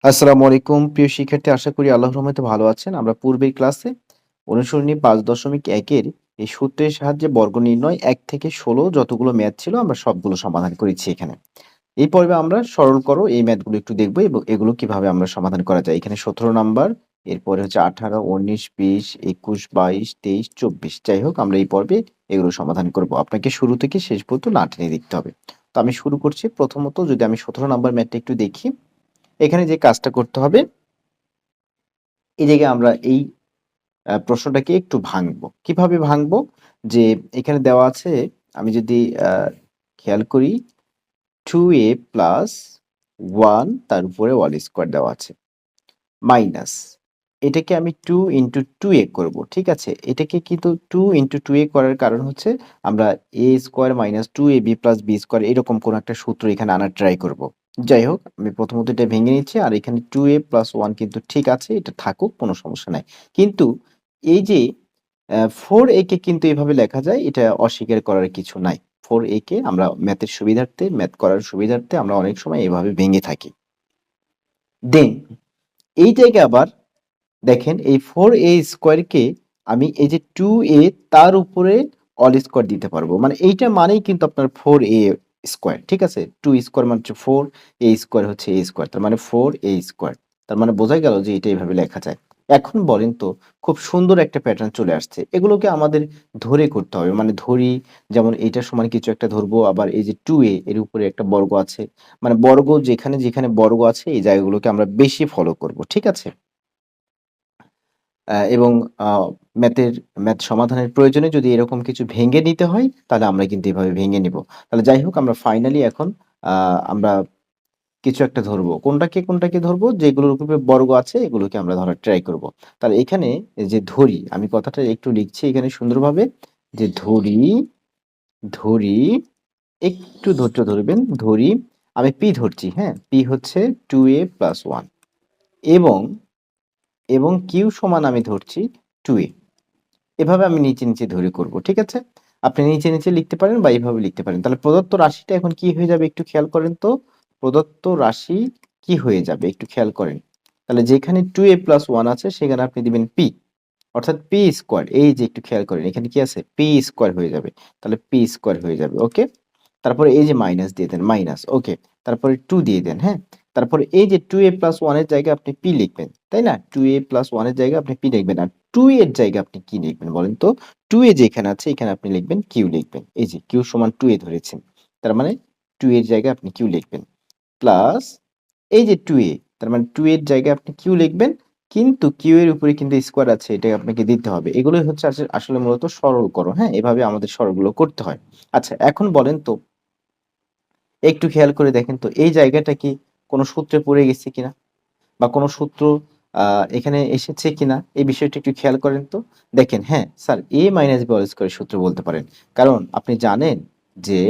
আসসালামু আলাইকুম প্রিয় শিক্ষার্থী, আশা করি আল্লাহর রহমতে ভালো আছেন। আমরা পূর্বের ক্লাসে অনুসরণী ৫.১ এর এই সূত্রের সাহায্যে বর্গ নির্ণয় ১ থেকে ১৬ যতগুলো ম্যাথ ছিল আমরা সবগুলো সমাধান করেছি এখানে। এই পর্বে আমরা সরল করো এই ম্যাথগুলো একটু দেখব এবং এগুলো কিভাবে আমরা সমাধান করা যায়। এখানে ১৭ নাম্বার, এরপরে হচ্ছে ১৮, ১৯, ২০, ২১, ২২, ২৩, ২৪। যাই হোক আমরা এই পর্বে এগুলো সমাধান করব। আপনাকে শুরু থেকে শেষ পর্যন্ত না টেনে দেখতে হবে। তো আমি শুরু করছি। প্রথমত যদি আমি ১৭ নাম্বার ম্যাথটা একটু দেখি, এখানে যে কাজটা করতে হবে, এই জায়গায় আমরা এই প্রশ্নটাকে একটু ভাঙবো। কিভাবে ভাঙবো? যে এখানে দেওয়া আছে, আমি যদি আ খেয়াল করি 2a প্লাস 1 তার উপরে হোল স্কোয়ার দেওয়া আছে। মাইনাস এটাকে আমি 2 ইনটু 2a করব। ঠিক আছে? এটাকে কিন্তু 2 ইনটু 2a করার কারণ হচ্ছে আমরা a square minus 2ab plus b square এরকম কোনো একটা সূত্র এখানে আনার ট্রাই করব। যাই হোক আমি প্রথমত এটা ভেঙে নিচ্ছি। আর এখানে 2a প্লাস 1 কিন্তু ঠিক আছে, এটা থাকুক, কোনো সমস্যা নাই। কিন্তু এই যে 4a কে কিন্তু এভাবে লেখা যায়, এটা অস্বীকার করার কিছু নাই। 4a কে আমরা ম্যাথের সুবিধার্থে, ম্যাথ করার সুবিধার্থে আমরা অনেক সময় এভাবে ভেঙে থাকি। দেন এই জায়গায় আবার দেখেন এই 4a স্কোয়ারকে আমি এই যে 2a তার উপরে অল স্কোয়ার দিতে পারবো। মানে এইটা মানেই কিন্তু আপনার 4a স্কোয়ার। ঠিক আছে? 2 স্কোয়ার মানে হচ্ছে 4, a স্কোয়ার হচ্ছে a স্কোয়ার। তার মানে 4a স্কোয়ার। তার মানে বোঝাই গেল যে এটা এভাবে লেখা যায়। এখন বলেন তো, খুব সুন্দর একটা প্যাটার্ন চলে আসছে। এগুলোকে আমাদের ধরে করতে হবে। মানে ধরি, যেমন এইটার সমান কিছু একটা ধরবো, আবার এই যে 2a এর উপরে একটা বর্গ আছে। মানে বর্গ যেখানে, যেখানে বর্গ আছে এই জায়গাগুলোকে আমরা বেশি ফলো করব। ঠিক আছে? এবং আ ম্যাথের ম্যাথ সমাধানের প্রয়োজনে যদি এরকম কিছু ভেঙে নিতে হয়, তাহলে আমরা কিন্তু এভাবে ভেঙে নিব। তাহলে যাই হোক আমরা ফাইনালি এখন আ আমরা কিছু একটা ধরবো। কোনটাকে ধরবো? যেগুলোর উপরে বর্গ আছে এগুলোকে আমরা ধরার ট্রাই করব। তাহলে এখানে এই যে ধরি, আমি কথাটা একটু লিখছি এখানে সুন্দরভাবে, যে ধরি, একটু ধৈর্য ধরবেন। ধরি, আমি p ধরছি, হ্যাঁ? p হচ্ছে 2a প্লাস 1 এবং q সমান আমি ধরছি 2a। এভাবে আমি নিচে, নিচে ধরে করব। ঠিক আছে? আপনি নিচে, নিচে লিখতে পারেন বা এভাবে লিখতে পারেন। তাহলে প্রদত্ত রাশিটা এখন কি হয়ে যাবে একটু খেয়াল করেন তো। প্রদত্ত রাশি কি হয়ে যাবে একটু খেয়াল করেন। তাহলে যেখানে 2a প্লাস 1 আছে সেখানে আপনি দিবেন p, অর্থাৎ p স্কয়ার। এই যে একটু খেয়াল করেন এখানে কি আছে? p স্কয়ার হয়ে যাবে। তাহলে p স্কয়ার হয়ে যাবে। ওকে? তারপরে এই যে মাইনাস দিয়ে দেন, মাইনাস। ওকে? তারপরে 2 দিয়ে দেন, হ্যাঁ? তারপরে এই যে 2a প্লাস 1 এর জায়গায় আপনি p লিখবেন। তাই না? 2a প্লাস 1 এর জায়গায় আপনি p লিখবেন। আর 2 এর জায়গায় আপনি কি লিখবেন বলেন তো? 2a যেখানে আছে এখানে আপনি লিখবেন q লিখবেন। এই যে q সমান 2a ধরেছেন। তার মানে 2 এর জায়গায় আপনি q লিখবেন। প্লাস এই যে 2a, তার মানে 2 এর জায়গায় আপনি q লিখবেন। কিন্তু q এর উপরে কিন্তু স্কয়ার আছে, এটা আপনাকে দিতে হবে। এগুলোই হচ্ছে আসলে মূলত সরল করো, হ্যাঁ? এভাবে আমাদের সরলগুলো করতে হয়। আচ্ছা এখন বলেন তো, একটু খেয়াল করে দেখেন তো এই জায়গাটা কি কোনো সূত্রে পড়ে গেছে কিনা? বা কোনো সূত্র আ এখানে এসেছে কিনা? এই বিষয়টা একটু খেয়াল করেন তো। দেখেন, হ্যাঁ, sir a minus b whole স্কয়ারের সূত্র বলতে পারেন। কারণ আপনি জানেন যে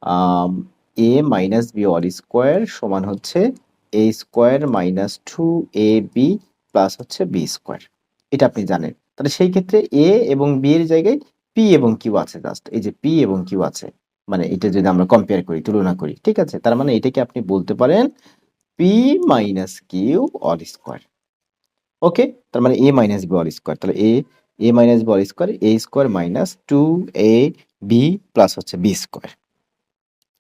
um a minus b whole square সমান হচ্ছে a square minus 2ab plus হচ্ছে b স্কয়ার। এটা আপনি জানেন। তাহলে সেই ক্ষেত্রে a এবং b এর জায়গায় p এবং q আছে জাস্ট। এই যে p এবং q আছে। মানে এটা যদি আমরা কম্পেয়ার করি, তুলনা করি। ঠিক আছে? তার মানে এটাকে আপনি বলতে পারেন p minus q all square. Okay? তার মানে a minus b all square. তাহলে a minus b all square, a square minus 2ab plus হচ্ছে b স্কয়ার।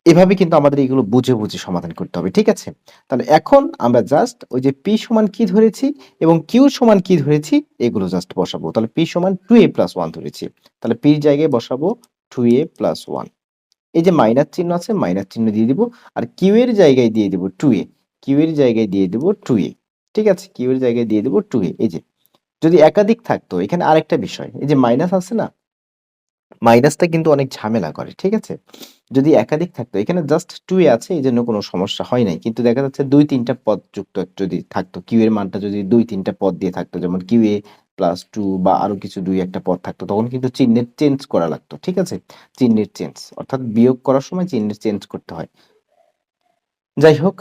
এভাবে কিন্তু আমাদের এগুলো বুঝে, বুঝে সমাধান করতে হবে। ঠিক আছে? তাহলে এখন আমরা জাস্ট ওই যে p সমান কি ধরেছি এবং q সমান কি ধরেছি এগুলো জাস্ট বসাবো। তাহলে p সমান 2a প্লাস 1 ধরেছি। তাহলে p র জায়গায় বসাবো 2a প্লাস 1। এই যে মাইনাস চিহ্ন আছে, মাইনাস চিহ্ন দিয়ে দিব। আর q এর জায়গায় দিয়ে দিব 2a। q এর জায়গায় দিয়ে দিব 2a। ঠিক আছে? q এর জায়গায় দিয়ে দিব 2a। এই যে যদি একাধিক থাকতো, এখানে আরেকটা বিষয়। এই যে মাইনাস আছে না? মাইনাসটা কিন্তু অনেক ঝামেলা করে। ঠিক আছে? যদি একাধিক থাকতো, এখানে জাস্ট 2a আছে এজন্য কোনো সমস্যা হয় নাই। কিন্তু দেখা যাচ্ছে ২-৩ টা পদ যুক্ত যদি থাকতো, q এর মানটা যদি ২-৩ টা পদ দিয়ে থাকতো, যেমন qa প্লাস 2 বা আরো কিছু ২-১ টা পদ থাকতো, তখন কিন্তু চিহ্নের চেঞ্জ করা লাগতো। ঠিক আছে? চিহ্নের চেঞ্জ। অর্থাৎ বিয়োগ করার সময় চিহ্নের চেঞ্জ করতে হয়। যাই হোক,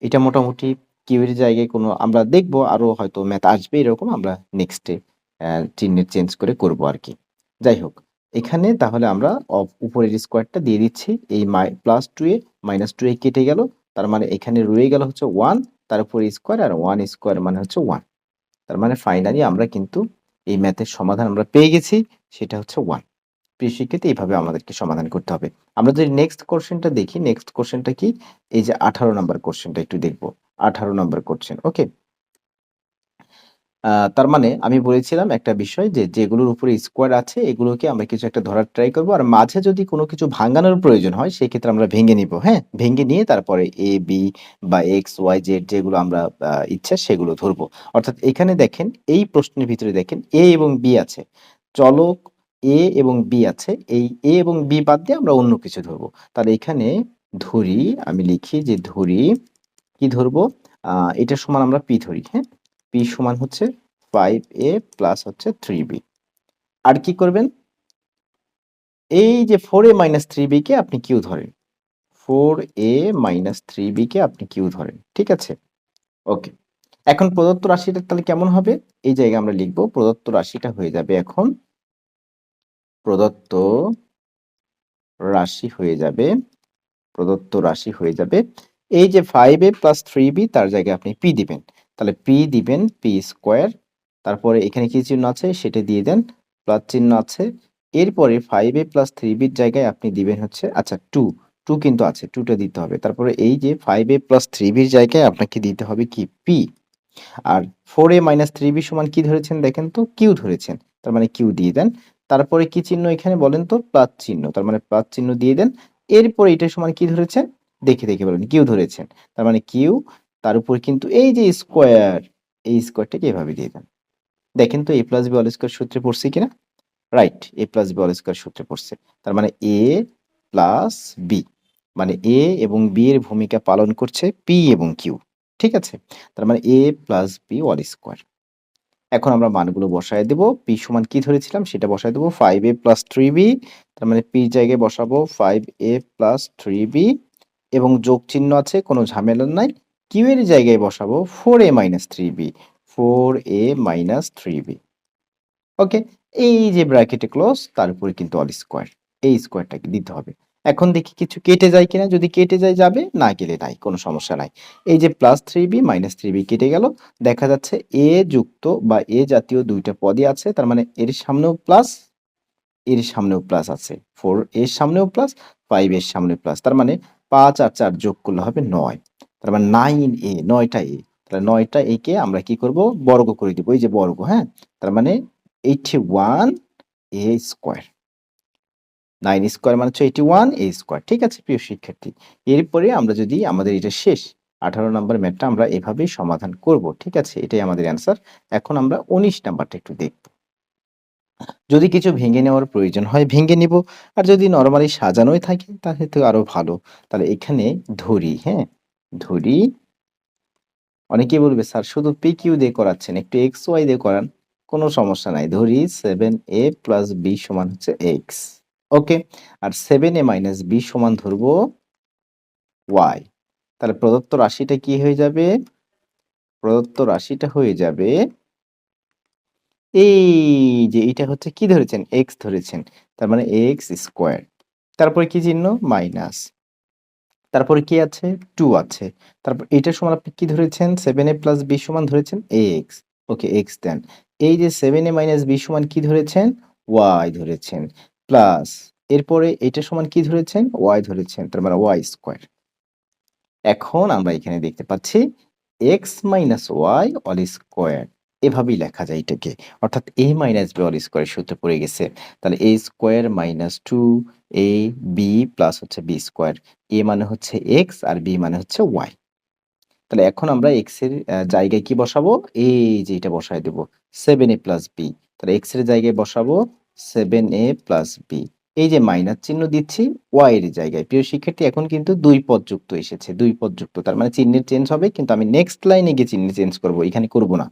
এটা মোটামুটি q এর জায়গায় কোনো আমরা দেখব আরো হয়তো ম্যাথ আসবে এরকম, আমরা নেক্সট এ চিহ্নের চেঞ্জ করে করব আরকি। যাই হোক, এখানে তাহলে আমরা উপরের স্কোয়ারটা দিয়ে দিচ্ছি। এই প্লাস 2a মাইনাস 2a কেটে গেল। তার মানে এখানে রয়ে গেল হচ্ছে 1। তার উপর স্কোয়ার, আর 1 স্কোয়ার মানে হচ্ছে 1। তার মানে ফাইনালি আমরা কিন্তু এই ম্যাথের সমাধান আমরা পেয়ে গেছি, সেটা হচ্ছে 1। প্রিয় শিক্ষার্থী, এইভাবে আমাদেরকে সমাধান করতে হবে। আমরা যদি নেক্সট কোশ্চেনটা দেখি, নেক্সট কোশ্চেনটা কি? এই যে 18 নাম্বার কোশ্চেনটা একটু দেখব। 18 নাম্বার কোশ্চেন, ওকে? তার মানে আমি বলেছিলাম একটা বিষয় যে, যেগুলোর উপরে স্কোয়ার আছে এগুলোকে আমরা কিছু একটা ধরার ট্রাই করব। আর মাঝে যদি কোনো কিছু ভাঙানোর প্রয়োজন হয় সেক্ষেত্রে আমরা ভেঙে নিব, হ্যাঁ? ভেঙে নিয়ে তারপরে A, B বা X, Y, Z যেগুলো আমরা ইচ্ছা সেগুলো ধরবো। অর্থাৎ এখানে দেখেন, এই প্রশ্নের ভিতরে দেখেন A এবং B আছে। চলক A এবং B আছে। এই A এবং B বাদ দিয়ে আমরা অন্য কিছু ধরবো। তাহলে এখানে ধরি, আমি লিখি যে ধরি, কি ধরবো? এটার সমান আমরা P ধরি, হ্যাঁ? P সমান হচ্ছে 5A প্লাস হচ্ছে 3B। আর কি করবেন? এই যে 4A মাইনাস 3B কে আপনি Q ধরেন। 4A মাইনাস 3B কে আপনি Q ধরেন। ঠিক আছে? ওকে। এখন প্রদত্ত রাশিটা তাহলে কেমন হবে? এই জায়গায় আমরা লিখব প্রদত্ত রাশিটা হয়ে যাবে এখন, প্রদত্ত রাশি হয়ে যাবে, প্রদত্ত রাশি হয়ে যাবে। এই যে 5A প্লাস 3B তার জায়গায় আপনি P দিবেন। তাহলে P দিবেন P স্কোয়ার। তারপরে এখানে কি চিহ্ন আছে সেটা দিয়ে দেন, প্লাস চিহ্ন আছে। এরপরে 5A প্লাস 3B র জায়গায় আপনি দিবেন হচ্ছে, আচ্ছা 2, 2 কিন্তু আছে, 2 টা দিতে হবে। তারপরে এই যে 5A প্লাস 3B র জায়গায় আপনাকে দিতে হবে কি? P। আর 4A মাইনাস 3B সমান কি ধরেছেন দেখেন তো? Q ধরেছেন। তার মানে Q দিয়ে দেন। তারপরে কি চিহ্ন এখানে বলেন তো? প্লাস চিহ্ন। তার মানে প্লাস চিহ্ন দিয়ে দেন। এরপরে এটার সমান কি ধরেছেন? দেখে বলেন। Q ধরেছেন। তার মানে Q, তার উপর কিন্তু এই যে স্কোয়ার, এই স্কোয়ারটাকে এভাবে দিয়ে দেন। দেখেন তো A plus B all square সূত্রে পড়ছে কিনা? Right, A plus B all square সূত্রে পড়ছে। তার মানে A প্লাস B, মানে A এবং B এর ভূমিকা পালন করছে P এবং Q। ঠিক আছে? তার মানে A plus B all square. এখন আমরা মানগুলো বসায় দেব। P সমান কি ধরেছিলাম সেটা বসায় দেব, 5A প্লাস 3B। তার মানে P র জায়গায় বসাবো 5A প্লাস 3B এবং যোগ চিহ্ন আছে, কোনো ঝামেলা নাই। Q এর জায়গায় বসাবো 4A minus 3B, 4A minus 3B। ওকে? এই যে ব্র্যাকেটে ক্লোজ, তার উপরে কিন্তু অল স্কোয়ার। এই স্কোয়ারটাকে দিতে হবে। এখন দেখি কিছু কেটে যায় কিনা। যদি কেটে যায় যাবে, না গেলে নাই, কোনো সমস্যা নাই। এই যে প্লাস 3B মাইনাস 3B কেটে গেল। দেখা যাচ্ছে A যুক্ত বা A জাতীয় ২ টা পদই আছে। তার মানে এর সামনেও প্লাস, এর সামনেও প্লাস আছে। 4 এর সামনেও প্লাস, 5 এর সামনেও প্লাস। তার মানে ৫ আর ৪ যোগ করলে হবে ৯। তার মানে 9A, ৯ টা A। তাহলে ৯ টা A কে আমরা কি করব? বর্গ করে দিব। এই যে বর্গ, হ্যাঁ? তার মানে 81A স্কোয়ার। 9 স্কোয়ার মানে হচ্ছে 81A স্কোয়ার। ঠিক আছে প্রিয় শিক্ষার্থী? এরপরে আমরা যদি আমাদের এটা শেষ 18 নাম্বার ম্যাথটা আমরা এভাবেই সমাধান করব। ঠিক আছে? এটাই আমাদের অ্যান্সার। এখন আমরা ১৯ নাম্বারটা একটু দেখব। যদি কিছু ভেঙে নেওয়ার প্রয়োজন হয় ভেঙে নিব। আর যদি নরমালি সাজানোই থাকে তাহলে তো আরো ভালো। তাহলে এখানে ধরি, হ্যাঁ? ধরি, অনেকেই বলবে স্যার শুধু PQ দিয়ে করাচ্ছেন, একটু XY দিয়ে করান। কোনো সমস্যা নাই। ধরি 7A প্লাস B সমান হচ্ছে X। ওকে? আর 7A মাইনাস B সমান ধরবো Y। তাহলে প্রদত্ত রাশিটা কি হয়ে যাবে? প্রদত্ত রাশিটা হয়ে যাবে, এই যে এটা হচ্ছে কি ধরেছেন? X ধরেছেন। তার মানে X স্কোয়ার। তারপরে কি চিহ্ন? মাইনাস। তারপরে কি আছে? 2 আছে। তারপর এটার সমান আপনি কি ধরেছেন? 7A প্লাস B সমান ধরেছেন X। ওকে, X দেন। এই যে 7A মাইনাস B সমান কি ধরেছেন? Y ধরেছেন। প্লাস এরপরে এটার সমান কি ধরেছেন? Y ধরেছেন। তার মানে Y স্কোয়ার। এখন আমরা এখানে দেখতে পাচ্ছি x minus y all square. এভাবেই লেখা যায় এটাকে। অর্থাৎ a মাইনাস b অল স্কোয়ারের সূত্রে পড়ে গেছে। তাহলে a square minus 2 a b plus হচ্ছে b স্কোয়ার। a মানে হচ্ছে x আর b মানে হচ্ছে y। তাহলে এখন আমরা x এর জায়গায় কি বসাবো? এই যে এটা বসায় দেব 7a প্লাস b। তাহলে x এর জায়গায় বসাবো 7a প্লাস b। এই যে মাইনাস চিহ্ন দিচ্ছি y এর জায়গায়। প্রিয় শিক্ষার্থী, এখন কিন্তু 2 পদ যুক্ত এসেছে। 2 পদ যুক্ত। তার মানে চিহ্নের চেঞ্জ হবে, কিন্তু আমি নেক্সট লাইনে গিয়ে চিহ্ন চেঞ্জ করব। এখানে করব না।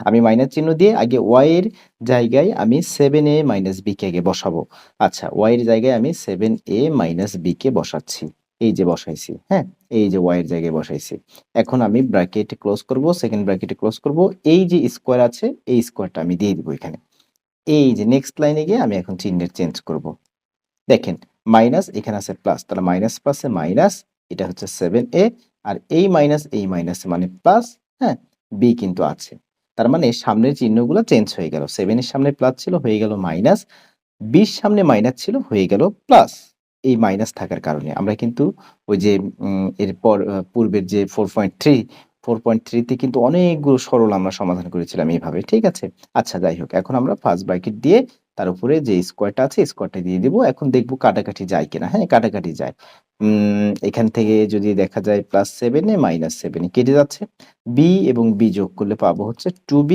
আমি মাইনাস চিহ্ন দিয়ে আগে y এর জায়গায় আমি 7a মাইনাস b কে আগে বসাবো। আচ্ছা, y এর জায়গায় আমি 7a মাইনাস b কে বসাচ্ছি। এই যে বসাইছি, হ্যাঁ? এই যে y এর জায়গায় বসাইছি। এখন আমি ব্র্যাকেট ক্লোজ করব, সেকেন্ড ব্র্যাকেটে ক্লোজ করব। এই যে স্কোয়ার আছে, এই স্কোয়ারটা আমি দিয়ে দিব এখানে। এই যে নেক্সট লাইনে গিয়ে আমি এখন চিহ্নের চেঞ্জ করব। দেখেন, মাইনাস এখানে আছে প্লাস, তাহলে মাইনাস প্লাসে মাইনাস, এটা হচ্ছে 7a। আর এই মাইনাস মানে প্লাস, হ্যাঁ, বি কিন্তু আছে। তার মানে সামনের চিহ্নগুলো চেঞ্জ হয়ে গেল। 7 এর সামনে প্লাস ছিল, হয়ে গেল মাইনাস। 20 সামনে মাইনাস ছিল, হয়ে গেল প্লাস। এই মাইনাস থাকার কারণে আমরা কিন্তু ওই যে এরপর পূর্বের যে 4.3 তে কিন্তু অনেকগুলো সরল আমরা সমাধান করেছিলাম এইভাবে, ঠিক আছে? আচ্ছা যাই হোক, এখন আমরা ফার্স্ট ব্র্যাকেট দিয়ে তার উপরে যে স্কোয়ারটা আছে স্কোয়ারটা দিয়ে দিব। এখন দেখব কাটাকাটি যায় কিনা। হ্যাঁ, কাটাকাটি যায়। এখান থেকে যদি দেখা যায় +7 এ -7 এ কেটে যাচ্ছে। বি এবং বি যোগ করলে পাবো হচ্ছে 2b,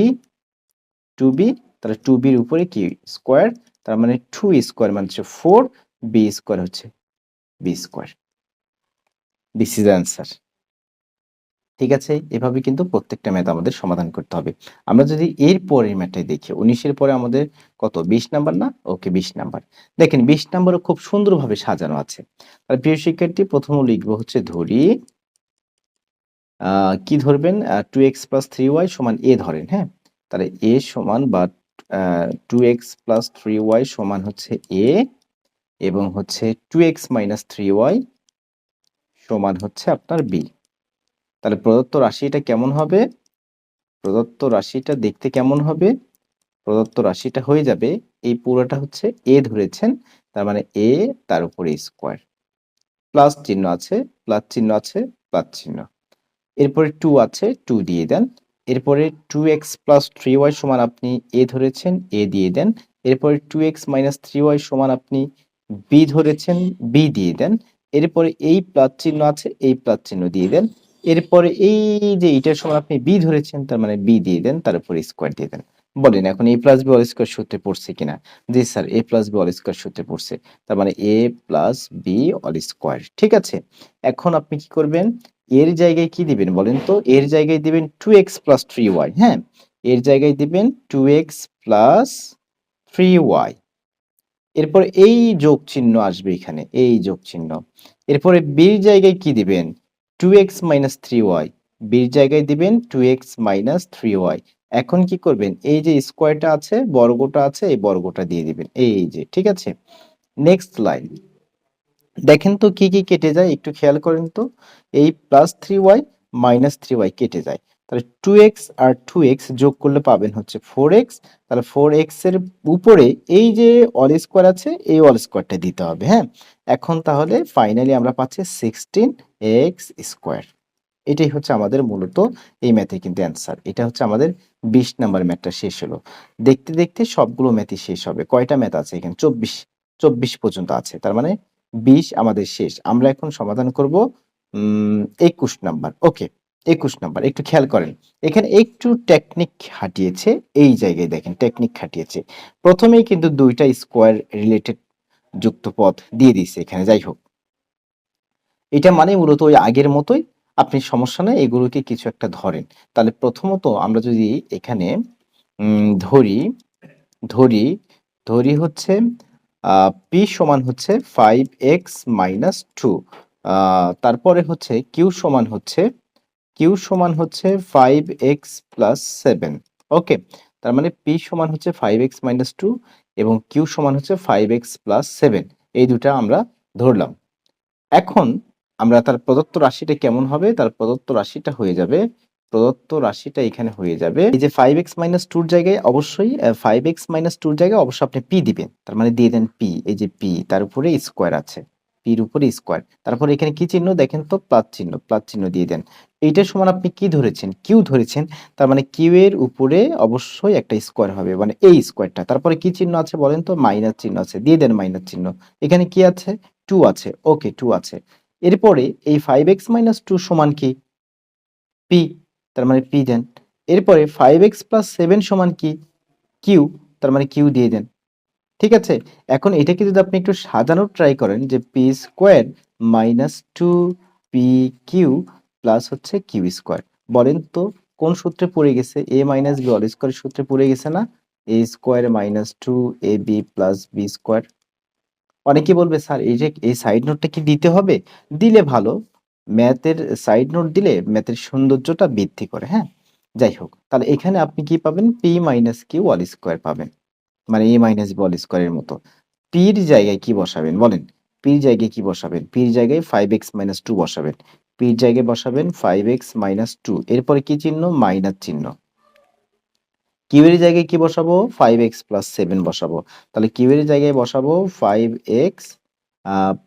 তাহলে 2b এর উপরে কি স্কোয়ার, তার মানে 2 স্কোয়ার মানে হচ্ছে 4, বি স্কোয়ার হচ্ছে B square. This is answer. ঠিক আছে, এভাবে কিন্তু প্রত্যেকটা ম্যাথ আমাদের সমাধান করতে হবে। আমরা যদি এর পরের ম্যাথটাই দেখি, 19 এর পরে আমাদের কত 20 নাম্বার না? ওকে 20 নাম্বার। দেখেন 20 নাম্বারও খুব সুন্দরভাবে সাজানো আছে। তাহলে প্রিয় শিক্ষার্থী, প্রথম লিখবো হচ্ছে ধরি কি ধরবেন 2x + 3y = a ধরেন, হ্যাঁ? তাহলে a সমান বা 2x + 3y সমান হচ্ছে a, এবং হচ্ছে 2x - 3y সমান হচ্ছে আপনার b। তাহলে প্রদত্ত রাশিটা কেমন হবে? প্রদত্ত রাশিটা দেখতে কেমন হবে? প্রদত্ত রাশিটা হয়ে যাবে, এই পুরোটা হচ্ছে a ধরেছেন, তার মানে a তার উপরে স্কোয়ার। প্লাস চিহ্ন আছে, প্লাস চিহ্ন আছে, প্লাস চিহ্ন। এরপরে 2 আছে, 2 দিয়ে দেন। এরপরে 2x + 3y সমান আপনি a ধরেছেন, a দিয়ে দেন। এরপরে 2x - 3y সমান আপনি b ধরেছেন, b দিয়ে দেন। এরপরে এই প্লাস চিহ্ন আছে, এই প্লাস চিহ্ন দিয়ে দেন। এরপরে এই যে এইটার সমান আপনি b ধরেছেন, তার মানে b দিয়ে দেন, তার উপরে স্কোয়ার দিয়ে দেন। বলেন এখন a + b হোল স্কোয়ার সূত্রে পড়ছে কিনা? জি sir, a + b whole square সূত্রে পড়ছে। তার মানে a + b হোল স্কোয়ার। ঠিক আছে? এখন আপনি কি করবেন? এর জায়গায় কি দিবেন বলেন তো? এর জায়গায় দিবেন 2x + 3y, হ্যাঁ? এর জায়গায় দিবেন 2x + 3y। এরপর এই যোগ চিহ্ন আসবে এখানে, এই যোগ চিহ্ন। এরপরে b এর জায়গায় কি দিবেন? 2x - 3y। b এর জায়গায় দিবেন 2x - 3y। এখন কি করবেন? এই যে স্কোয়ারটা আছে, বর্গটা আছে, এই বর্গটা দিয়ে দিবেন। এই যে, ঠিক আছে? Next line. দেখেন তো কি কি কেটে যায়, একটু খেয়াল করেন তো। এই +3y -3y কেটে যায়। তাহলে 2x আর 2x যোগ করলে পাবেন হচ্ছে 4x। তাহলে 4x এর উপরে এই যে অল স্কোয়ার আছে, এই অল স্কোয়ারটা দিতে হবে, হ্যাঁ? এখন তাহলে ফাইনালি আমরা পাচ্ছি 16x স্কোয়ার। এটাই হচ্ছে আমাদের মূলত এই ম্যাথের কিন্তু অ্যান্সার। এটা হচ্ছে আমাদের 20 নাম্বার ম্যাথটা শেষ হলো। দেখতে দেখতে সবগুলো ম্যাথই শেষ হবে। কয়টা ম্যাথ আছে এখানে? 24 পর্যন্ত আছে। তার মানে 20 আমাদের শেষ। আমরা এখন সমাধান করব 21 নাম্বার। ওকে, 21 নাম্বার একটু খেয়াল করেন। এখানে একটু টেকনিক খাটিয়েছে, এই জায়গায় দেখেন টেকনিক খাটিয়েছে। প্রথমেই কিন্তু ২ টা স্কোয়ার রিলেটেড যুক্ত পদ দিয়ে দিছে এখানে, যাই হোক। এটা মানে মূলত ওই আগের মতোই, আপনি সমস্যা নাই, এগুলোকে কিছু একটা ধরেন। তাহলে প্রথমত আমরা যদি এখানে ধরি, ধরি, ধরি হচ্ছে p সমান হচ্ছে 5x - 2, তারপরে হচ্ছে q সমান হচ্ছে 5x + 7। ওকে, তার মানে p সমান হচ্ছে 5x - 2 এবং q সমান হচ্ছে 5x + 7। এই দুটা আমরা ধরলাম। এখন আমরা তার প্রদত্ত রাশিটা কেমন হবে? তার প্রদত্ত রাশিটা হয়ে যাবে, প্রদত্ত রাশিটা এখানে হয়ে যাবে এই যে 5x - 2 র জায়গায় অবশ্যই 5x - 2 র জায়গায় অবশ্যই আপনি p দিবেন। তার মানে দিয়ে দেন p, এই যে p, তার উপরে স্কোয়ার আছে। p এর উপরে স্কোয়ার। তারপর এখানে কি চিহ্ন দেখেন তো? প্লাস চিহ্ন, প্লাস চিহ্ন দিয়ে দেন। এইটার সমান আপনি কি ধরেছেন? q ধরেছেন। তার মানে q এর উপরে অবশ্যই একটা স্কোয়ার হবে, মানে এই স্কোয়ারটা। তারপরে কি চিহ্ন আছে বলেন তো? মাইনাস চিহ্ন আছে, দিয়ে দেন মাইনাস চিহ্ন। এখানে কি আছে? 2 আছে। ওকে, 2 আছে। এরপরে এই 5x - 2 সমান কি? p, তার মানে p দেন। এরপরে 5x + 7 সমান কি? q, তার মানে q দিয়ে দেন। ঠিক আছে? এখন এটাকে যদি আপনি একটু সাজানোর ট্রাই করেন যে p² - 2pq প্লাস হচ্ছে q স্কোয়ার। বলেন তো কোন সূত্রে পড়ে গেছে? a - b হোল স্কোয়ার সূত্রে পড়ে গেছে না? a² - 2ab + b square. অনেকে বলবে স্যার এই যে এই সাইড নোটটা কি দিতে হবে? দিলে ভালো। ম্যাথের সাইড নোট দিলে ম্যাথের সৌন্দর্যটা বৃদ্ধি করে, হ্যাঁ? যাই হোক, তাহলে এখানে আপনি কি পাবেন? p - q হোল স্কোয়ার পাবেন। মানে a - b হোল স্কোয়ারের মতো। p এর জায়গায় কি বসাবেন বলেন? p এর জায়গায় কি বসাবেন? p এর জায়গায় 5x - 2 বসাবেন। পির জায়গায় বসাবেন 5x মাইনাস 2, এরপরে কি চিহ্ন? মাইনাস চিহ্ন। কিউ এর জায়গায় কি বসাবো? 5x প্লাস 7 বসাবো। তাহলে কিউ এর জায়গায় বসাবো 5x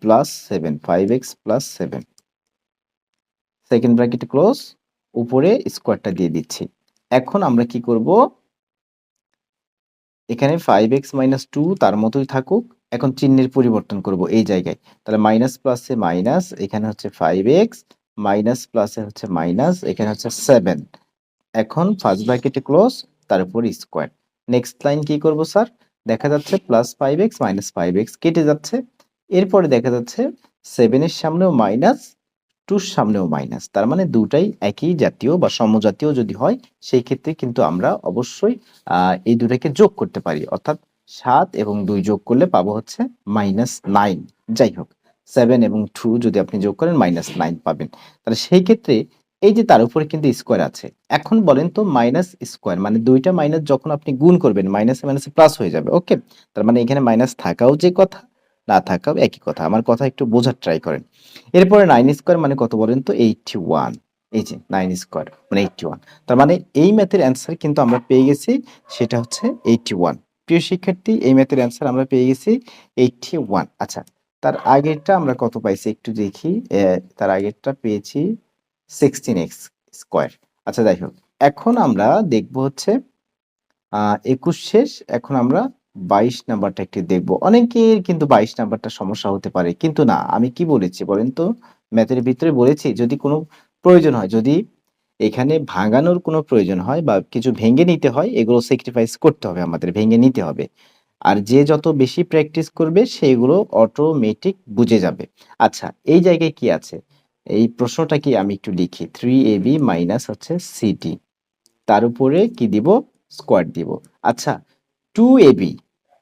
plus 7, 5x plus 7, second bracket close, উপরে স্কোয়ারটা দিয়ে দিচ্ছি। এখন আমরা কি করব? এখানে 5x মাইনাস 2 তার মতোই থাকুক, এখন চিহ্নের পরিবর্তন করব এই জায়গায়। তাহলে মাইনাস প্লাসে মাইনাস, এখানে হচ্ছে 5x, মাইনাস প্লাসে হচ্ছে মাইনাস, এখানে হচ্ছে 7। এখন ফার্স্ট ব্র্যাকেটে ক্লোজ, তার উপর স্কোয়ার। নেক্সট লাইন কি করব স্যার? দেখা যাচ্ছে প্লাস 5x মাইনাস 5x কেটে যাচ্ছে, এরপরে দেখা যাচ্ছে 7 এর সামনেও মাইনাস, 2 এর সামনেও মাইনাস, তার মানে দুটাই একই জাতীয় বা সমজাতীয় যদি হয় সেই ক্ষেত্রে কিন্তু আমরা অবশ্যই এই দুটাকে যোগ করতে পারি, অর্থাৎ 7 এবং 2 যোগ করলে পাবো হচ্ছে -9। যাই হোক, 7 এবং 2 যদি আপনি যোগ করেন -9 পাবেন। তাহলে সেই ক্ষেত্রে এই যে তার উপরে কিন্তু স্কোয়ার আছে, এখন বলেন তো মাইনাস স্কোয়ার মানে দুইটা মাইনাস যখন আপনি গুণ করবেন মাইনাসে মাইনাসে প্লাস হয়ে যাবে। ওকে, তার মানে এখানে মাইনাস থাকাও যে কথা, না থাকাও একই কথা। আমার কথা একটু বোঝার ট্রাই করেন। এরপরে 9 স্কোয়ার মানে কত বলেন তো? 81। এই যে 9 স্কোয়ার মানে 81, তার মানে এই ম্যাথের অ্যান্সার কিন্তু আমরা পেয়ে গেছি, সেটা হচ্ছে 81। প্রিয় শিক্ষার্থী, এই ম্যাথের অ্যান্সার আমরা পেয়ে গেছি 81। আচ্ছা, তার আগেরটা আমরা কত পাইছি একটু দেখি। তার আগেরটা পেয়েছি 16x স্কোয়ার। আচ্ছা যাই হোক, এখন আমরা দেখব হচ্ছে 21 শেষ, এখন আমরা 22 নাম্বারটা একটু দেখব। অনেকের কিন্তু 22 নাম্বারটা সমস্যা হতে পারে, কিন্তু না, আমি কি বলেছি বলেন তো? ম্যাথের ভিতরে বলেছি যদি কোনো প্রয়োজন হয়, যদি এখানে ভাঙানোর কোনো প্রয়োজন হয় বা কিছু ভেঙে নিতে হয়, এগুলো স্যাক্রিফাইস করতে হবে, আমাদের ভেঙে নিতে হবে। আর যে যত বেশি প্র্যাকটিস করবে সেগুলো অটোমেটিক বুঝে যাবে। আচ্ছা, এই জায়গায় কি আছে? এই প্রশ্নটা কি আমি একটু লিখি, 3ab মাইনাস হচ্ছে সিডি, তার উপরে কি দিব? স্কোয়ার দিব। আচ্ছা, 2ab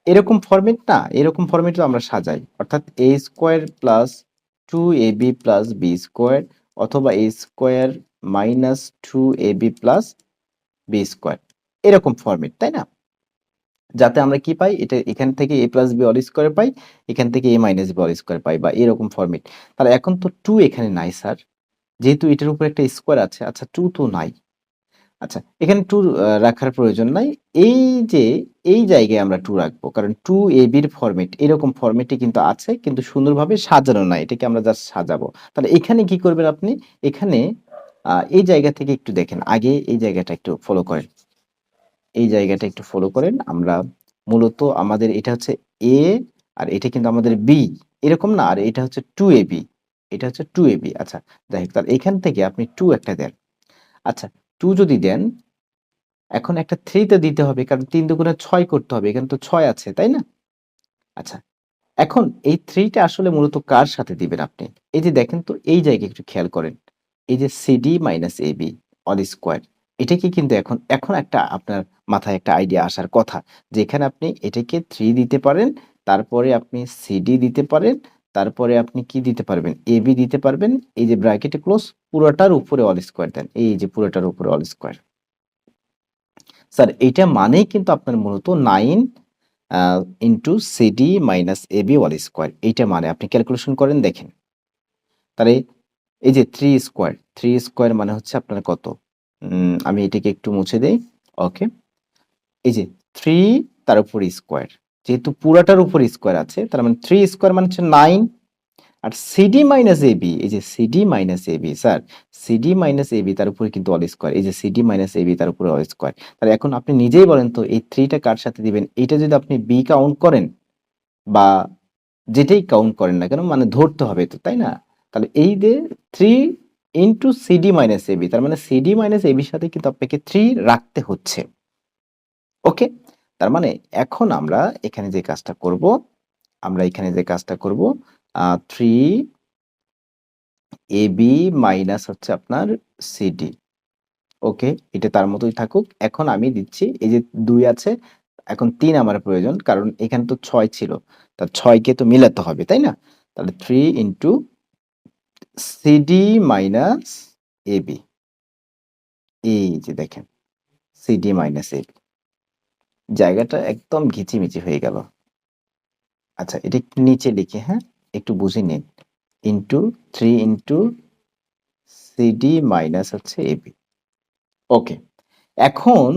এরকম ফরম্যাট না, এরকম ফরম্যাটে আমরা সাজাই, অর্থাৎ a square plus 2ab plus B square, অথবা a square minus 2ab plus B square, এরকম ফরম্যাট, তাই না? যাতে আমরা কি পাই? এটা এখান থেকে a plus B all square পাই, এখান থেকে a minus B all square পাই, বা এরকম ফরম্যাট। তাহলে এখন তো 2 এখানে নাই স্যার, যেহেতু এটার উপর একটা স্কোয়ার আছে। আচ্ছা, 2 তো নাই। আচ্ছা, এখানে 2 রাখার প্রয়োজন নাই। এই যে এই জায়গায় আমরা 2 রাখবো, কারণ 2ab এর ফরম্যাট এরকম ফরম্যাটে কিন্তু আছে, কিন্তু সুন্দরভাবে সাজানো নাই, এটাকে আমরা জাস্ট সাজাবো। তাহলে এখানে কি করবেন আপনি? এখানে এই জায়গা থেকে একটু দেখেন, আগে এই জায়গাটা একটু ফলো করেন, এই জায়গাটা একটু ফলো করেন। আমরা মূলত আমাদের এটা হচ্ছে a, আর এটা কিন্তু আমাদের b, এরকম না? আর এটা হচ্ছে 2ab, এটা হচ্ছে 2ab। আচ্ছা যাই হোক, তাহলে এখান থেকে আপনি 2 একটা দেন। আচ্ছা, 2 যদি দেন, এখন একটা 3 তো দিতে হবে, কারণ 3 দুগুণে 6 করতে হবে, এখানে তো 6 আছে, তাই না? আচ্ছা, এখন এই 3 টা আসলে মূলত কার সাথে দিবেন আপনি? এই যে দেখেন তো, এই জায়গায় একটু খেয়াল করেন, এই যে CD minus AB all square, এটাকে কিন্তু এখন এখন একটা আপনার মাথায় একটা আইডিয়া আসার কথা, যে এখানে আপনি এটাকে 3 দিতে পারেন, তারপরে আপনি সিডি দিতে পারেন, তারপরে আপনি কি দিতে পারবেন? এবি দিতে পারবেন। এই যে ব্র্যাকেটে ক্লোজ, পুরোটার উপরে অল স্কোয়ার দেন, এই যে পুরোটার উপরে অল স্কোয়ার। স্যার এইটা মানেই কিন্তু আপনার মূলত 9 into CD minus AB whole square, এইটা মানে আপনি ক্যালকুলেশন করেন দেখেন। তাহলে এই যে 3 স্কোয়ার, 3 স্কোয়ার মানে হচ্ছে আপনার কত? আমি এটাকে একটু মুছে দেই। ওকে, এই যে 3 তার উপর স্কোয়ার, যেহেতু পুরাটার উপর স্কোয়ার আছে, তার মানে 3 স্কোয়ার মানে হচ্ছে 9। আর সিডি মাইনাস এবি, এই যে CD minus AB sir, CD minus AB তার উপরে কিন্তু অল স্কোয়ার, এই যে সিডি মাইনাস এবি তার উপরে অল স্কোয়ার। তাহলে এখন আপনি নিজেই বলেন তো, এই 3 টা কার সাথে দিবেন? এটা যদি আপনি বি কাউন্ট করেন বা যেটাই কাউন্ট করেন না কেন, মানে ধরতে হবে তো, তাই না? তাহলে এই যে 3 ইন্টু সিডি মাইনাস এবি, তার মানে সিডি মাইনাস এবির সাথে কিন্তু আপনাকে 3 রাখতে হচ্ছে। ওকে, তার মানে এখন আমরা এখানে যে কাজটা করব, আমরা এখানে যে কাজটা করব, 3 এবি মাইনাস হচ্ছে আপনার সিডি। ওকে, এটা তার মতোই থাকুক। এখন আমি দিচ্ছি, এই যে 2 আছে, এখন 3 আমার প্রয়োজন, কারণ এখানে তো 6 ছিল, তা 6 কে তো মিলাতে হবে, তাই না? তাহলে 3 ইন্টু সিডি মাইনাস এবি, এই যে দেখেন সিডি মাইনাস এবি, জায়গাটা একদম ঘিচিমিচি হয়ে গেল। আচ্ছা, এটা একটু নিচে লিখি, হ্যাঁ, একটু বুঝে নিন। ইন্টু 3 ইন্টু সিডি মাইনাস হচ্ছে এবি। ওকে, এখন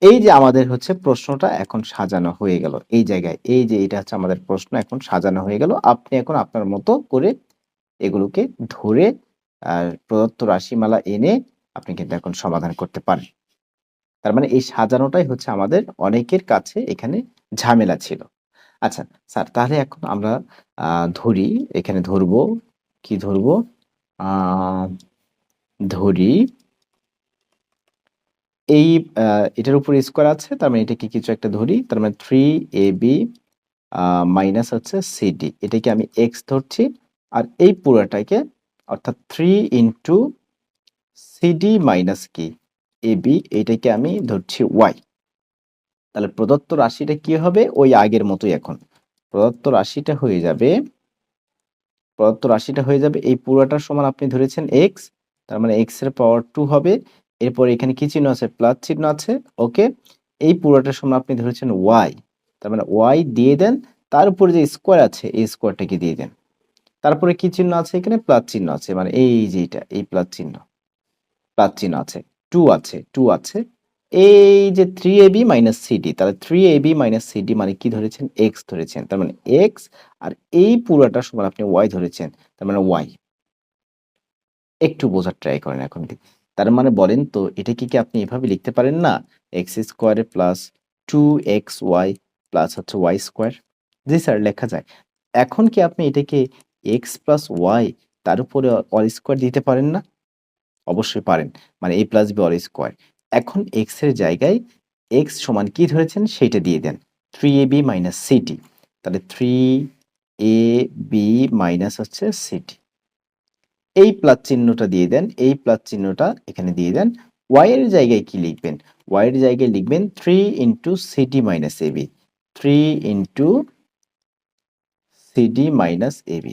এই যে আমাদের হচ্ছে প্রশ্নটা এখন সাজানো হয়ে গেল এই জায়গায়, এই যে এটা হচ্ছে আমাদের প্রশ্ন এখন সাজানো হয়ে গেল। আপনি এখন আপনার মতো করে এগুলোকে ধরে প্রদত্ত রাশিমালা এনে আপনি কিন্তু এখন সমাধান করতে পারেন। তার মানে এই সাজানোটাই হচ্ছে আমাদের অনেকের কাছে এখানে ঝামেলা ছিল। আচ্ছা স্যার, তাহলে এখন আমরা ধরি, এখানে ধরবো, কি ধরবো? আ ধরি এই এটার উপরে স্কোয়ার আছে, তার মানে এটাকে কিছু একটা ধরি। তার মানে 3ab মাইনাস হচ্ছে সিডি, এটাকে আমি এক্স ধরছি। আর এই পুরাটাকে অর্থাৎ 3 ইনটু সিডি মাইনাস কি এবি, এটাকে আমি ধরছি ওয়াই। তাহলে প্রদত্ত রাশিটা কি হবে? ওই আগের মতোই এখন প্রদত্ত রাশিটা হয়ে যাবে এই পুরোটার সমান আপনি ধরেছেন এক্স, তার মানে এক্স এর পাওয়ার 2 হবে। এরপর এখানে কি চিহ্ন আছে? প্লাস চিহ্ন আছে। ওকে, এই পুরোটার সমান আপনি ধরেছেন ওয়াই, তার মানে ওয়াই দিয়ে দেন। তার উপরে যে স্কোয়ার আছে এই স্কোয়ারটাকে দিয়ে দেন। তারপরে কি চিহ্ন আছে? এখানে প্লাস চিহ্ন আছে, মানে এই যে এটা, এই প্লাস চিহ্ন আছে, 2 আছে, 2 আছে। এই যে 3ab মাইনাস সিডি, তাহলে 3ab মাইনাস সিডি মানে কি ধরেছেন? এক্স ধরেছেন, তার মানে এক্স। আর এই পুরোটার সমান আপনি ওয়াই ধরেছেন, তার মানে ওয়াই। একটু বোঝার ট্রাই করেন এখন। তার মানে বলেন তো, এটা কি আপনি এভাবে লিখতে পারেন না? এক্স স্কোয়ারে প্লাস 2xy প্লাস হচ্ছে ওয়াই স্কোয়ার। জি স্যার, লেখা যায়। এখন কি আপনি এটাকে এক্স প্লাস ওয়াই তার উপরে অল স্কোয়ার দিতে পারেন না? অবশ্যই পারেন। মানে a plus b all square. এখন x এর জায়গায় x সমান কি ধরেছেন সেইটা দিয়ে দেন। 3ab minus CD. তাহলে 3ab মাইনাস হচ্ছে সিডি। এই প্লাস চিহ্নটা দিয়ে দেন, এই প্লাস চিহ্নটা এখানে দিয়ে দেন। y এর জায়গায় কি লিখবেন? y এর জায়গায় লিখবেন 3 into CD minus ab। 3 into CD minus ab।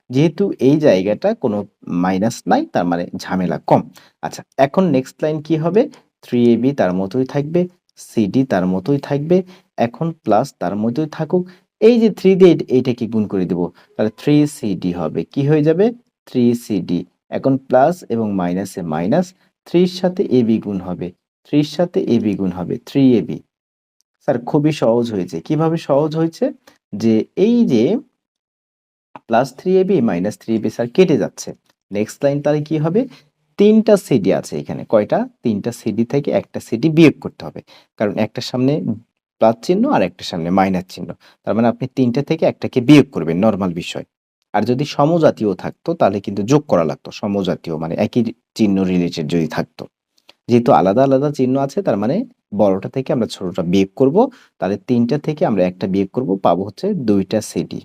যেহেতু এই জায়গাটা কোনো মাইনাস নাই, তার মানে ঝামেলা কম। আচ্ছা, এখন নেক্সট লাইন কি হবে? 3ab তার মতোই থাকবে, সিডি তার মতোই থাকবে। এখন প্লাস তার মতোই থাকুক। এই যে 3 দিয়ে এইটাকে গুণ করে দেব, তাহলে 3cd হবে। কি হয়ে যাবে? 3cd। এখন প্লাস এবং মাইনাসে মাইনাস, 3 এর সাথে ab গুণ হবে, 3 এর সাথে ab গুণ হবে, 3ab। স্যার খুবই সহজ হয়েছে। কিভাবে সহজ হয়েছে? যে এই যে plus 3ab minus 3ab sir কেটে যাচ্ছে। নেক্সট লাইন তাহলে কি হবে? 3টা সিডি আছে এখানে। কয়টা? 3টা সিডি থেকে একটা সিডি বিয়োগ করতে হবে। কারণ একটার সামনে প্লাস চিহ্ন আর একটার সামনে মাইনাস চিহ্ন। তার মানে আপনি 3টা থেকে একটাকে বিয়োগ করবেন, নরমাল বিষয়। আর যদি সমজাতীয় থাকতো তাহলে কিন্তু যোগ করা লাগতো। সমজাতীয় মানে একই চিহ্ন রিলেটেড যদি থাকতো। যেহেতু আলাদা আলাদা চিহ্ন আছে, তার মানে বড়টা থেকে আমরা ছোটটা বিয়োগ করব। তাহলে 3টা থেকে আমরা একটা বিয়োগ করব, পাবো হচ্ছে 2টা সিডি।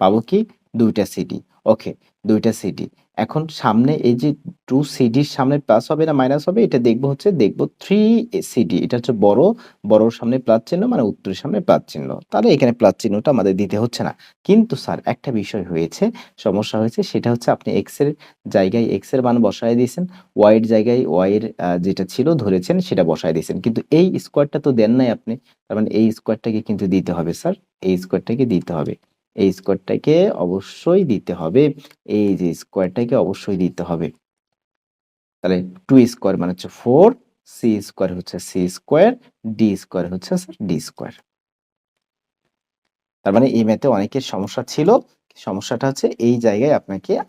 পাবো কি? 2টা সিডি। ওকে, 2টা সিডি। এখন সামনে এই যে 2 সিডির সামনে প্লাস হবে না মাইনাস হবে? এটা দেখবো হচ্ছে, দেখবো 3 সিডি। এটা হচ্ছে বড়, বড়র সামনে প্লাস চিহ্ন মানে উত্তরের সামনে প্লাস চিহ্ন। তাহলে এখানে প্লাস চিহ্নটা আমাদের দিতে হচ্ছে না। কিন্তু স্যার একটা বিষয় হয়েছে, সমস্যা হয়েছে, সেটা হচ্ছে আপনি এক্স এর জায়গায় এক্স এর মান বসায় দিয়েছেন, ওয়াই এর জায়গায় ওয়াই এর যেটা ছিল ধরেছেন সেটা বসায় দিয়েছেন। কিন্তু এই স্কোয়ারটা তো দেন নাই আপনি। তার মানে এই স্কোয়ারটাকে কিন্তু দিতে হবে স্যার, এই স্কোয়ারটাকে দিতে হবে। এই স্কোয়ারটাকে অবশ্যই দিতে হবে। এই যে স্কোয়ারটাকে অবশ্যই দিতে হবে। তাহলে 2 স্কোয়ার মানে হচ্ছে 4, সি স্কোয়ার হচ্ছে সি স্কোয়ার, ডি স্কোয়ার হচ্ছে ডি স্কোয়ার। তার মানে এই ম্যাথে অনেকের সমস্যা ছিল। সমস্যাটা হচ্ছে এই জায়গায়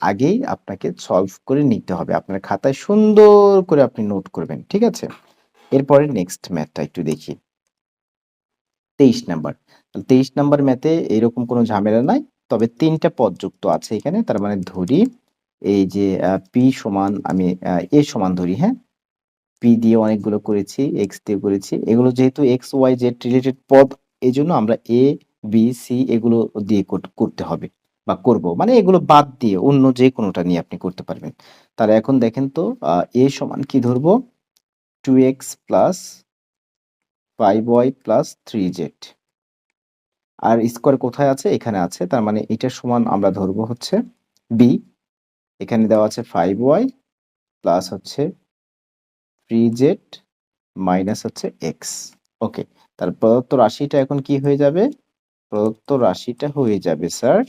আগেই আপনাকে সলভ করে নিতে হবে। আপনার খাতায় সুন্দর করে আপনি নোট করবেন। ঠিক আছে? এরপরে নেক্সট ম্যাথটা একটু দেখি। 23 নাম্বার। 23 নাম্বার ম্যাথে এরকম কোনো ঝামেলা নাই। তবে ৩টা পদ যুক্ত আছে এখানে। তার মানে ধরি এই যে পি সমান আমি এ সমান ধরি, হ্যাঁ? পি দিয়ে অনেকগুলো করেছি, এক্স দিয়ে করেছি। এগুলো যেহেতু এক্স, ওয়াই, জেড রিলেটেড পদ, এজন্য আমরা এ, বি, সি এগুলো দিয়ে করতে হবে বা করব। মানে এগুলো বাদ দিয়ে অন্য যেকোনোটা নিয়ে আপনি করতে পারবেন। তাহলে এখন দেখেন তো এ সমান কি ধরবো? 2x plus 5y plus 3z। আর স্কোয়ার কোথায় আছে? এখানে আছে। তার মানে এটার সমান আমরা ধরবো হচ্ছে বি। এখানে দেওয়া আছে 5y প্লাস হচ্ছে 3z মাইনাস হচ্ছে এক্স। ওকে, তার প্রদত্ত রাশিটা এখন কি হয়ে যাবে? প্রদত্ত রাশিটা হয়ে যাবে স্যার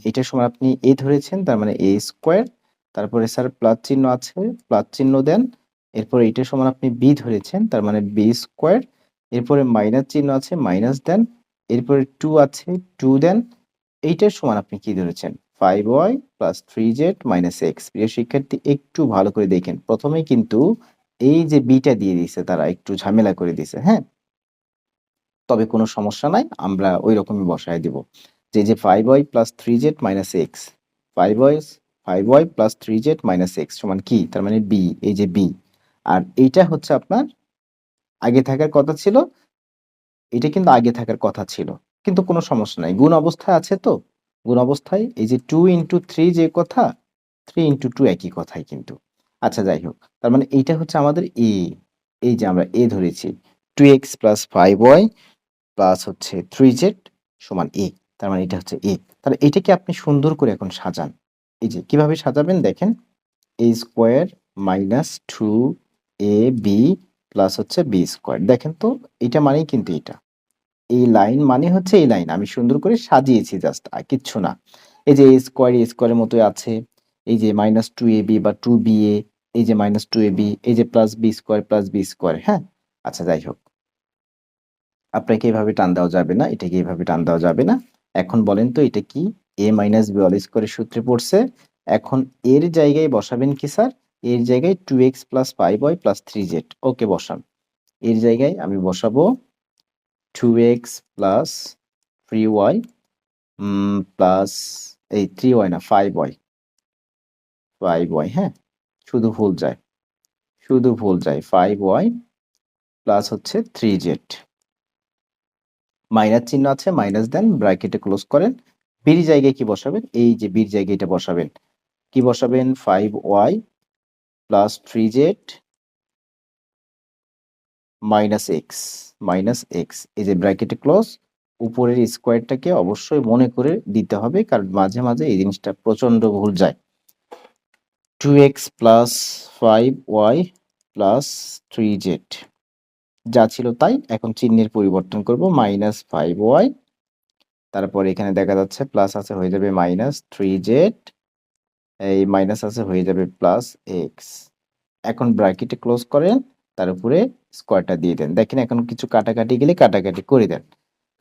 এটার সমান আপনি a ধরেছেন, তার মানে a স্কয়ার। তারপরে স্যার প্লাস চিহ্ন আছে, প্লাস চিহ্ন দেন। এরপরে এটার সমান আপনি b ধরেছেন, তার মানে b স্কয়ার। এরপরে মাইনাস চিহ্ন আছে, মাইনাস দেন। এরপরে 2 আছে, 2 দেন। এইটার সমান আপনি কি ধরেছেন? 5y plus 3z minus x। প্রিয় শিক্ষার্থী, একটু ভালো করে দেখেন। প্রথমেই কিন্তু এই যে বিটা দিয়ে দিছে, তারা একটু ঝামেলা করে দিছে, হ্যাঁ? তবে কোনো সমস্যা নাই, আমরা ওই রকমই বসায় দিব। যে 5y plus 3z minus x, 5y 5y plus 3z minus x সমান কি? তার মানে b, এই যে b। আর এইটা হচ্ছে আপনার আগে থাকার কথা ছিল, এটা কিন্তু আগে থাকার কথা ছিল। কিন্তু কোনো সমস্যা নাই। গুণ অবস্থায় আছে তো? গুণ অবস্থায় এই যে 2 ইনটু 3 যে কথা, 3 ইনটু 2 একই কথাই কিন্তু। আচ্ছা যাই হোক। তার মানে এইটা হচ্ছে আমাদের a, এই যে আমরা a ধরেছি। 2x প্লাস 5y প্লাস হচ্ছে 3z সমান a। তার মানে এটা হচ্ছে a। তাহলে এটাকে আপনি সুন্দর করে এখন সাজান। এই যে কিভাবে সাজাবেন দেখেন। a square minus 2ab plus হচ্ছে b স্কয়ার। দেখেন তো, এটা মানেই কিন্তু এটা। এই লাইন মানে হচ্ছে এই লাইন। আমি সুন্দর করে সাজিয়েছি জাস্ট, আর কিচ্ছু না। এই যে a স্কয়ারের মতোই আছে। এই যে মাইনাস 2ab বা 2ba, এই যে মাইনাস 2ab, এই যে প্লাস b স্কয়ার, হ্যাঁ? আচ্ছা যাই হোক। আপনাকে এভাবে টান দেওয়া যাবে না, এটাকে এভাবে টান দেওয়া যাবে না। এখন বলেন তো এটা কি? a মাইনাস b হোল স্কয়ারের সূত্রে পড়ছে। এখন এর জায়গায় বসাবেন কি স্যার? এর জায়গায় 2x plus 5y plus 3z। ওকে, বসান। এর জায়গায় আমি বসাবো 2x প্লাস 3y প্লাস এই 3y না 5y, 5y, হ্যাঁ? শুধু ভুল যায়, শুধু ভুল যায়। 5y প্লাস হচ্ছে 3z। মাইনাস চিহ্ন আছে, মাইনাস দেন, ব্র্যাকেটে ক্লোজ করেন। বির জায়গায় কি বসাবেন? এই যে বির জায়গায় এটা বসাবেন। কি বসাবেন? 5y plus 3z minus x, minus x. এই যে ব্র্যাকেটে ক্লোজ। উপরের স্কোয়ারটাকে অবশ্যই মনে করে দিতে হবে, কারণ মাঝে মাঝে এই জিনিসটা প্রচন্ড ভুল যায়। 2x plus 5y plus 3z যা ছিল তাই। এখন চিহ্নের পরিবর্তন করব, মাইনাস 5y। তারপর এখানে দেখা যাচ্ছে প্লাস আছে, হয়ে যাবে মাইনাস 3z। এই মাইনাস আছে, হয়ে যাবে প্লাস এক্স। এখন ব্র্যাকেটে ক্লোজ করেন, তার উপরে স্কোয়ারটা দিয়ে দেন। দেখেন এখন কিছু কাটাকাটি গেলে কাটাকাটি করে দেন।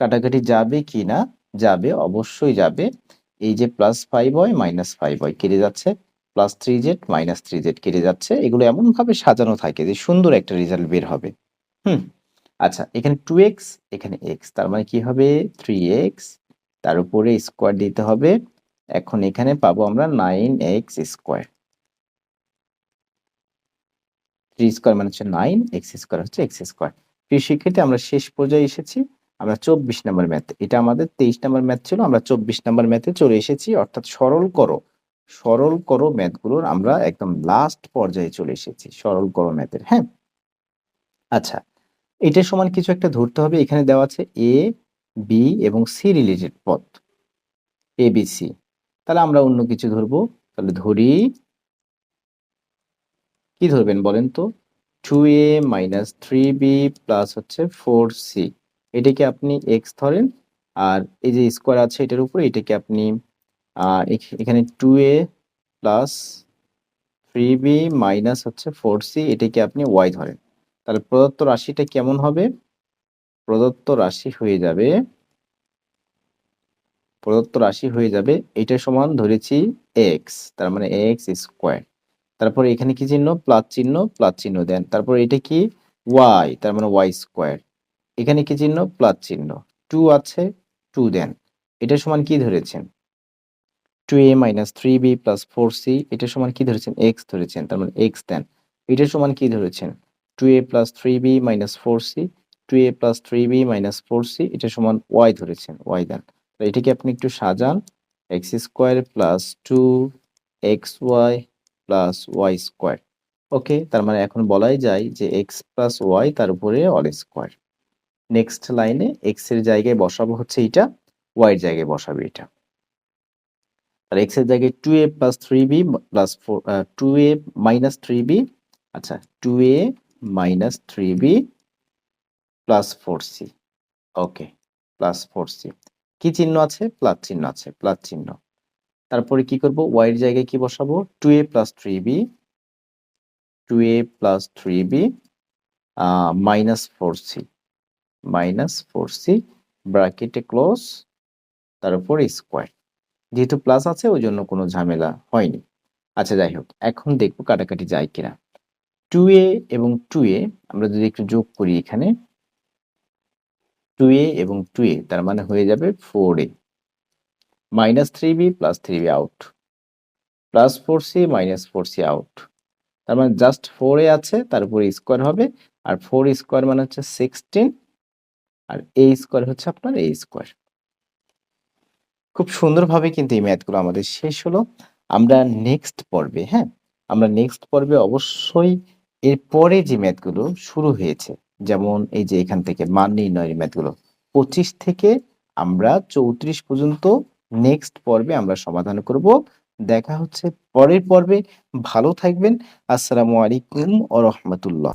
কাটাকাটি যাবে কি না? যাবে, অবশ্যই যাবে। এই যে প্লাস 5y মাইনাস 5y কেটে যাচ্ছে, প্লাস 3z মাইনাস 3z কেটে যাচ্ছে। এগুলো এমনভাবে সাজানো থাকে যে সুন্দর একটা রেজাল্ট বের হবে। হুম। আচ্ছা, এখানে 2x, এখানে x, তার মানে কি হবে? 3x, তার উপরে স্কোয়ার দিতে হবে। এখন এখানে পাবো আমরা 9x স্কোয়ার। 3 স্কোয়ার মানে হচ্ছে 9, x স্কোয়ার হচ্ছে x স্কোয়ার। প্রিয় শিক্ষার্থী, আমরা শেষ পর্যায়ে এসেছি। আমরা 24 নম্বর ম্যাথ, এটা আমাদের 23 নম্বর ম্যাথ ছিল, আমরা 24 নম্বর ম্যাথে চলে এসেছি। অর্থাৎ সরল করো, সরল করো ম্যাথগুলোর আমরা একদম লাস্ট পর্যায়ে চলে এসেছি, সরল করো ম্যাথের, হ্যাঁ? আচ্ছা, এটার সমান কিছু একটা ধরতে হবে। এখানে দেওয়া আছে এ, বি এবং সি রিলেটেড পদ, এ বি সি। তাহলে আমরা অন্য কিছু ধরবো। তাহলে ধরি, কি ধরবেন বলেন তো? 2a মাইনাস 3b প্লাস হচ্ছে 4c। এটাকে আপনি x ধরেন। আর এই যে স্কোয়ার আছে এটার উপরে, এটাকে আপনি এখানে 2a প্লাস 3b মাইনাস হচ্ছে 4c, এটাকে আপনি y ধরেন। তাহলে প্রদত্ত রাশিটা কেমন হবে? প্রদত্ত রাশি হয়ে যাবে, প্রদত্ত রাশি হয়ে যাবে, এটা সমান ধরেছি x, তার মানে x স্কোয়ার। তারপরে এখানে কি চিহ্ন? প্লাস চিহ্ন, প্লাস চিহ্ন দেন। তারপর এটা কি? y, তার মানে y স্কোয়ার। এখানে কি চিহ্ন? প্লাস চিহ্ন। 2 আছে, 2 দেন। এটা সমান কি ধরেছেন? 2a minus 3b plus 4c। এটা সমান কি ধরেছেন? x ধরেছেন, তার মানে x দেন। এটা সমান কি ধরেছেন? 2a plus 3b minus 4c, 2a plus 3b minus 4c। এটা সমান y ধরেছেন, y দেন। তো এটাকে আপনি একটু সাজান। x square plus 2xy plus y square. Okay, তার মানে এখন বলাই যায় যে x প্লাস y তার উপরে অল স্কোয়ার। নেক্সট লাইনে x এর জায়গায় বসাবো হচ্ছে এটা, y এর জায়গায় বসাবে এটা। তাহলে x এর জায়গায় 2a plus 3b plus 2a minus 3b, আচ্ছা 2a minus 3b plus 4c। ওকে, প্লাস 4c। কি চিহ্ন আছে? প্লাস চিহ্ন আছে, প্লাস চিহ্ন। তারপরে কি করব? y এর জায়গায় কি বসাবো? 2a + 3b, 2a + 3b -4c, -4c ব্র্যাকেটে ক্লোজ, তার উপর স্কয়ার। যেহেতু প্লাস আছে ওইজন্য কোনো ঝামেলা হয়নি। আচ্ছা যাই হোক, এখন দেখব কাটাকাটি যায় কিনা। 2a এবং 2a আমরা যদি একটু যোগ করি এখানে, 2a এবং 2a তার মানে হয়ে যাবে 4a, -3b + 3b out, +4c -4c out. তার মানে জাস্ট 4a আছে, তার উপরে স্কয়ার হবে, আর 4 স্কয়ার মানে হচ্ছে 16, আর a স্কয়ার হচ্ছে আপনার a স্কয়ার। খুব সুন্দরভাবে কিন্তু এই ম্যাথগুলো আমাদের শেষ হলো। আমরা নেক্সট পর্বে, হ্যাঁ? আমরা নেক্সট পর্বে অবশ্যই এরপরে যে ম্যাথগুলো শুরু হয়েছে, যেমন এই যে এখান থেকে মান নির্ণয়ের ম্যাথগুলো 25 থেকে আমরা 34 পর্যন্ত নেক্সট পর্বে আমরা সমাধান করব। দেখা হচ্ছে পরের পর্বে। ভালো থাকবেন। আসসালামু আলাইকুম ওয়া রাহমাতুল্লাহ।